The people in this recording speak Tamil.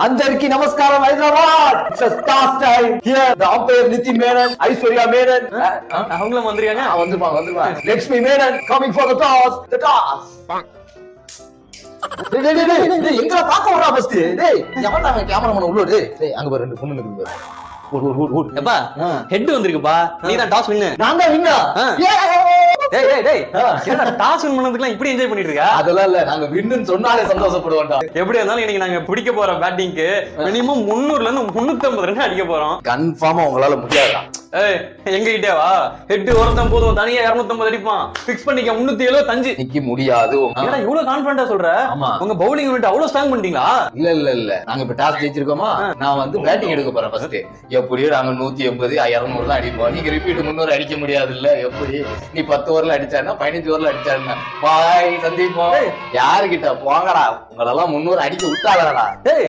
అందరికి నమస్కారం Hyderabad. Toss time here the umpire Nitin Menon, Aishwarya Menon அவங்களும் வந்துருக்காங்க. வந்துருவாங்க. Lakshmi Menon coming for the toss. எங்க பாக்க வரா ஃபர்ஸ்ட்? டேய் எவன்டா அவன் கேமராமேன் உள்ள? டேய் அங்க பாரு ரெண்டு பொண்ணு நிக்குது பாரு. எப்பா ஹெட் வந்திருக்குப்பா, நீ தான் டாஸ் வின்னு. நான் தான் வின்னா. டேய் டேய் டேய், என்னடா டாஸ் வின் பண்ணதுக்குலாம் இப்படி என்ஜாய் பண்ணிட்டு இருக்க? அதெல்லாம் இல்ல, நாங்க வின்னுன்னு சொன்னாலே சந்தோஷப்படுவோம்டா. எப்படி இருந்தாலும் இன்னைக்கு நாங்க பிடிக்க போற பேட்டிங்க்கு மினிமம் 300ல இருந்து 350 ரன் அடிக்க போறோம். கன்ஃபார்மா உங்களால முடியாதுடா. ஏய் எங்க கிட்டே வா, ஹெட் ஒருத்தன் போதும், தனியா 250 அடிப்பான். ஃபிக்ஸ் பண்ணிக்க 375. நிக்க முடியாது. என்னடா இவ்வளவு கான்ஃபிடன்ட்டா சொல்ற? ஆமா. உங்க பவுலிங் யூனிட் அவ்வளவு ஸ்ட்ராங் பண்ணிட்டீங்களா? இல்ல நாங்க இப்ப டாஸ் ஜெயிச்சிருக்கோமா, நான் வந்து பேட்டிங் எடுக்க போறேன் ஃபர்ஸ்ட். எப்படியோ நாங்க 180 200 தான் அடிப்போம். நீங்க ரிப்பீட் 300 அடிக்க முடியாது இல்ல. எப்படி நீ 10 ஓவர்ல அடிச்சாருன்னா 15 ஓவர்ல அடிச்சாருன்னா பாய் சந்தீப் யாருகிட்ட போங்கடா, உங்களெல்லாம் 300 அடிக்க விட்டாளடா.